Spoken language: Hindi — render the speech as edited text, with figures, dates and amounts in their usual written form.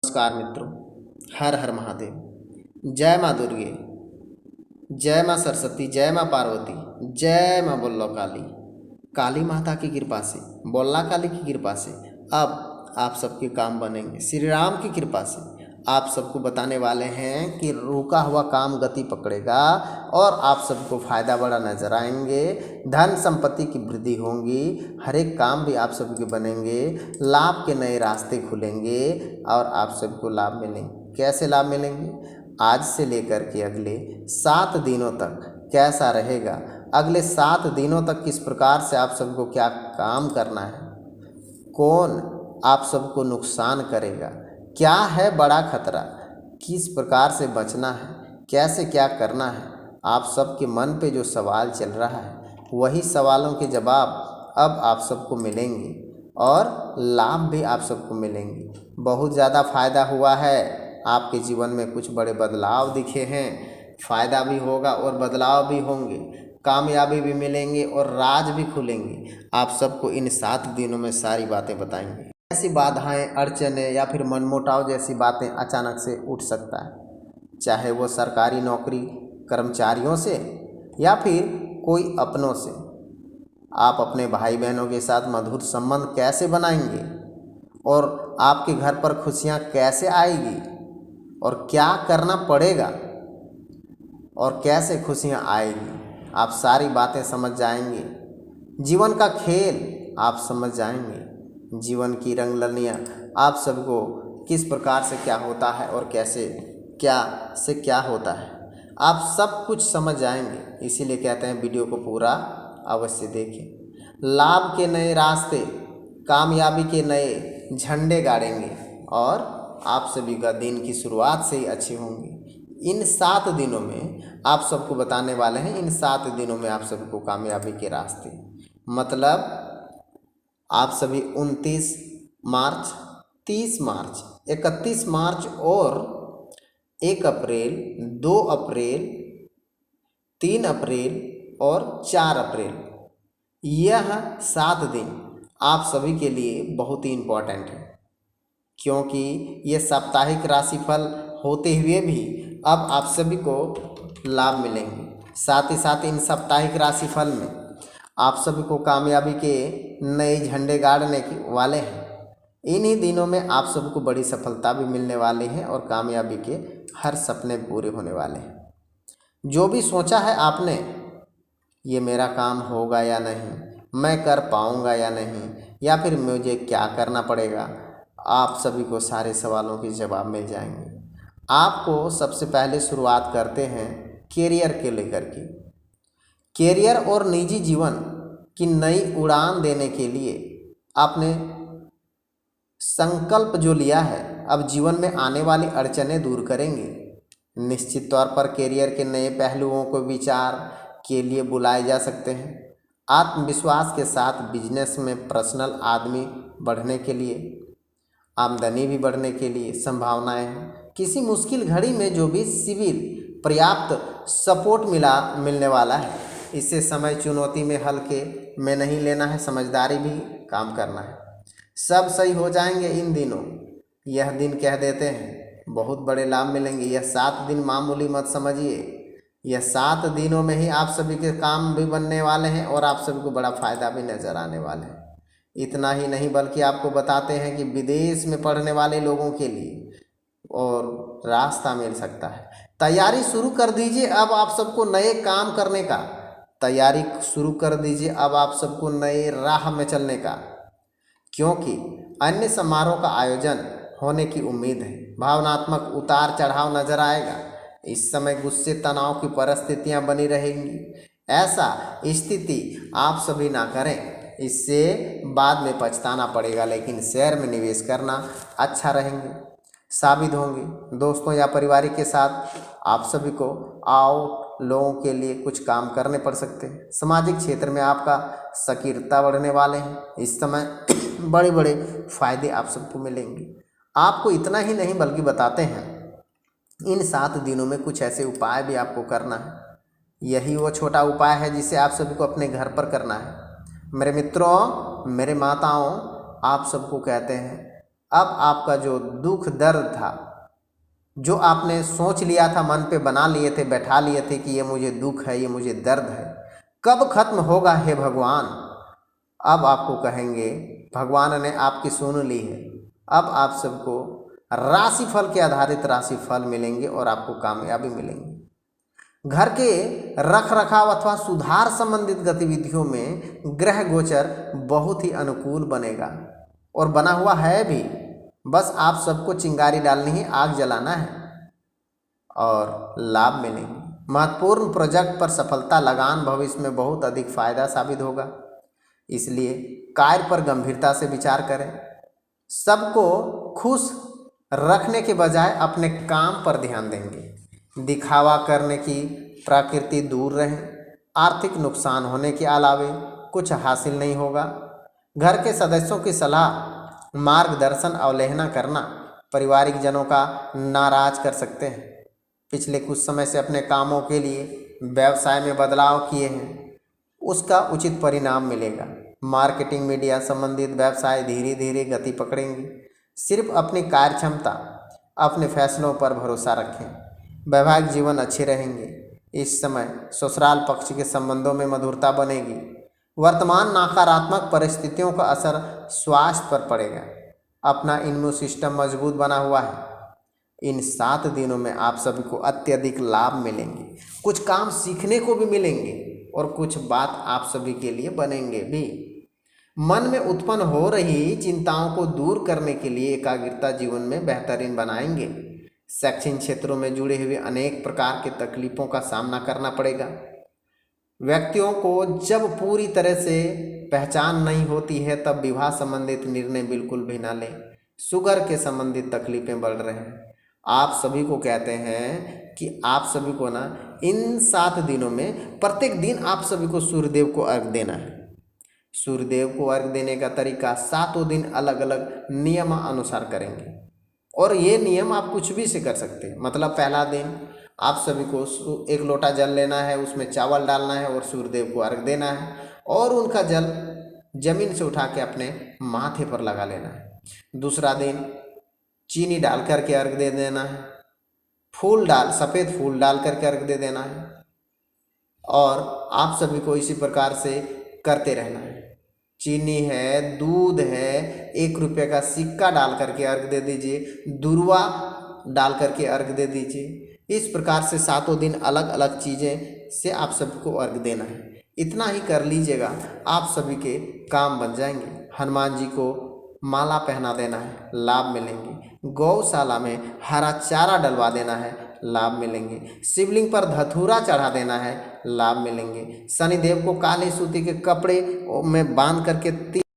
नमस्कार मित्रों, हर हर महादेव। जय माँ दुर्गे, जय माँ सरस्वती, जय माँ पार्वती, जय माँ बोल्लो काली। काली माता की कृपा से, बोल्ला काली की कृपा से अब आप सबके काम बनेंगे। श्री राम की कृपा से आप सबको बताने वाले हैं कि रुका हुआ काम गति पकड़ेगा और आप सबको फ़ायदा बड़ा नजर आएंगे। धन संपत्ति की वृद्धि होंगी, हर एक काम भी आप सबके बनेंगे, लाभ के नए रास्ते खुलेंगे और आप सबको लाभ मिलेंगे। कैसे लाभ मिलेंगे? आज से लेकर के अगले 7 दिनों तक कैसा रहेगा, अगले 7 दिनों तक किस प्रकार से आप सबको क्या काम करना है, कौन आप सबको नुकसान करेगा, क्या है बड़ा खतरा, किस प्रकार से बचना है, कैसे क्या करना है, आप सबके मन पे जो सवाल चल रहा है वही सवालों के जवाब अब आप सबको मिलेंगे और लाभ भी आप सबको मिलेंगे। बहुत ज़्यादा फ़ायदा हुआ है, आपके जीवन में कुछ बड़े बदलाव दिखे हैं, फ़ायदा भी होगा और बदलाव भी होंगे, कामयाबी भी मिलेंगे और राज भी खुलेंगे। आप सबको इन 7 दिनों में सारी बातें बताएंगे। ऐसी बाधाएं, अड़चने या फिर मनमुटाव जैसी बातें अचानक से उठ सकता है, चाहे वो सरकारी नौकरी कर्मचारियों से या फिर कोई अपनों से। आप अपने भाई बहनों के साथ मधुर संबंध कैसे बनाएंगे और आपके घर पर खुशियां कैसे आएगी और क्या करना पड़ेगा और कैसे खुशियां आएगी, आप सारी बातें समझ जाएंगे। जीवन का खेल आप समझ जाएंगे, जीवन की रंगलनियाँ आप सबको किस प्रकार से क्या होता है और कैसे क्या से क्या होता है, आप सब कुछ समझ जाएंगे। इसीलिए कहते हैं वीडियो को पूरा अवश्य देखें। लाभ के नए रास्ते, कामयाबी के नए झंडे गाड़ेंगे और आप सभी का दिन की शुरुआत से ही अच्छी होंगी। इन 7 दिनों में आप सबको बताने वाले हैं, इन 7 दिनों में आप सबको कामयाबी के रास्ते, मतलब आप सभी 29 मार्च, 30 मार्च, 31 मार्च और 1 अप्रैल, 2 अप्रैल, 3 अप्रैल और 4 अप्रैल, यह 7 दिन आप सभी के लिए बहुत ही इम्पोर्टेंट है, क्योंकि ये साप्ताहिक राशिफल होते हुए भी अब आप सभी को लाभ मिलेंगे। साथ ही साथ इन साप्ताहिक राशिफल में आप सभी को कामयाबी के नए झंडे गाड़ने वाले हैं। इन्हीं दिनों में आप सबको बड़ी सफलता भी मिलने वाली है और कामयाबी के हर सपने पूरे होने वाले हैं। जो भी सोचा है आपने, ये मेरा काम होगा या नहीं, मैं कर पाऊँगा या नहीं, या फिर मुझे क्या करना पड़ेगा, आप सभी को सारे सवालों के जवाब मिल जाएंगे। आपको सबसे पहले शुरुआत करते हैं कैरियर के लेकर के। कैरियर और निजी जीवन की नई उड़ान देने के लिए आपने संकल्प जो लिया है, अब जीवन में आने वाली अड़चनें दूर करेंगे। निश्चित तौर पर कैरियर के नए पहलुओं को विचार के लिए बुलाए जा सकते हैं। आत्मविश्वास के साथ बिजनेस में पर्सनल आदमी बढ़ने के लिए, आमदनी भी बढ़ने के लिए संभावनाएं हैं। किसी मुश्किल घड़ी में जो भी सिविल पर्याप्त सपोर्ट मिलने वाला है, इससे समय चुनौती में हल्के में नहीं लेना है, समझदारी भी काम करना है। सब सही हो जाएंगे इन दिनों, यह दिन कह देते हैं बहुत बड़े लाभ मिलेंगे। यह 7 दिन मामूली मत समझिए, यह 7 दिनों में ही आप सभी के काम भी बनने वाले हैं और आप सभी को बड़ा फ़ायदा भी नज़र आने वाला है। इतना ही नहीं बल्कि आपको बताते हैं कि विदेश में पढ़ने वाले लोगों के लिए और रास्ता मिल सकता है। तैयारी शुरू कर दीजिए, अब आप सबको नए काम करने का तैयारी शुरू कर दीजिए, अब आप सबको नए राह में चलने का, क्योंकि अन्य समारोह का आयोजन होने की उम्मीद है। भावनात्मक उतार चढ़ाव नजर आएगा। इस समय गुस्से तनाव की परिस्थितियां बनी रहेंगी। ऐसा स्थिति आप सभी ना करें, इससे बाद में पछताना पड़ेगा। लेकिन शेयर में निवेश करना अच्छा रहेंगे, साबित होंगे। दोस्तों या परिवार के साथ आप सभी को लोगों के लिए कुछ काम करने पड़ सकते हैं। सामाजिक क्षेत्र में आपका सक्रियता बढ़ने वाले हैं। इस समय बड़े बड़े फायदे आप सबको मिलेंगे। आपको इतना ही नहीं बल्कि बताते हैं इन 7 दिनों में कुछ ऐसे उपाय भी आपको करना है। यही वो छोटा उपाय है जिसे आप सभी को अपने घर पर करना है। मेरे मित्रों, मेरे माताओं, आप सबको कहते हैं अब आपका जो दुख दर्द था, जो आपने सोच लिया था, मन पे बना लिए थे, बैठा लिए थे कि ये मुझे दुख है, ये मुझे दर्द है, कब खत्म होगा हे भगवान। अब आपको कहेंगे भगवान ने आपकी सुन ली है। अब आप सबको राशिफल के आधारित राशिफल मिलेंगे और आपको कामयाबी मिलेंगी। घर के रख रखाव अथवा सुधार संबंधित गतिविधियों में ग्रह गोचर बहुत ही अनुकूल बनेगा और बना हुआ है भी। बस आप सबको चिंगारी डालनी है, आग जलाना है और लाभ मिलेंगे। महत्वपूर्ण प्रोजेक्ट पर सफलता, लगान भविष्य में बहुत अधिक फायदा साबित होगा, इसलिए कार्य पर गंभीरता से विचार करें। सबको खुश रखने के बजाय अपने काम पर ध्यान देंगे। दिखावा करने की प्रकृति दूर रहें। आर्थिक नुकसान होने के अलावे कुछ हासिल नहीं होगा। घर के सदस्यों की सलाह, मार्गदर्शन अवहेलना करना पारिवारिक जनों का नाराज कर सकते हैं। पिछले कुछ समय से अपने कामों के लिए व्यवसाय में बदलाव किए हैं, उसका उचित परिणाम मिलेगा। मार्केटिंग मीडिया संबंधित व्यवसाय धीरे धीरे गति पकड़ेंगे। सिर्फ अपनी कार्य क्षमता, अपने फैसलों पर भरोसा रखें। वैवाहिक जीवन अच्छे रहेंगे। इस समय ससुराल पक्ष के संबंधों में मधुरता बनेगी। वर्तमान नकारात्मक परिस्थितियों का असर स्वास्थ्य पर पड़ेगा। अपना इम्यून सिस्टम मजबूत बना हुआ है। इन 7 दिनों में आप सभी को अत्यधिक लाभ मिलेंगे। कुछ काम सीखने को भी मिलेंगे और कुछ बात आप सभी के लिए बनेंगे भी। मन में उत्पन्न हो रही चिंताओं को दूर करने के लिए एकाग्रता जीवन में बेहतरीन बनाएंगे। शैक्षणिक क्षेत्रों में जुड़े हुए अनेक प्रकार के तकलीफों का सामना करना पड़ेगा। व्यक्तियों को जब पूरी तरह से पहचान नहीं होती है तब विवाह संबंधित निर्णय बिल्कुल भी ना लें। शुगर के संबंधित तकलीफें बढ़ रहे हैं। आप सभी को कहते हैं कि आप सभी को ना इन 7 दिनों में प्रत्येक दिन आप सभी को सूर्यदेव को अर्घ देना है। सूर्यदेव को अर्घ देने का तरीका 7 दिन अलग अलग नियम अनुसार करेंगे और ये नियम आप कुछ भी से कर सकते हैं। मतलब पहला दिन आप सभी को 1 लोटा जल लेना है, उसमें चावल डालना है और सूर्यदेव को अर्घ देना है और उनका जल जमीन से उठा के अपने माथे पर लगा लेना है। दूसरा दिन चीनी डाल करके अर्घ दे देना है। सफ़ेद फूल डाल करके अर्घ दे देना है और आप सभी को इसी प्रकार से करते रहना है। चीनी है, दूध है, 1 रुपये का सिक्का डाल करके अर्घ दे दीजिए, दुर्वा डाल करके अर्घ दे दीजिए। इस प्रकार से 7 दिन अलग अलग चीज़ें से आप सभी को अर्घ देना है। इतना ही कर लीजिएगा, आप सभी के काम बन जाएंगे। हनुमान जी को माला पहना देना है, लाभ मिलेंगे। गौशाला में हरा चारा डलवा देना है, लाभ मिलेंगे। शिवलिंग पर धतूरा चढ़ा देना है, लाभ मिलेंगे। शनिदेव को काले सूती के कपड़े में बांध करके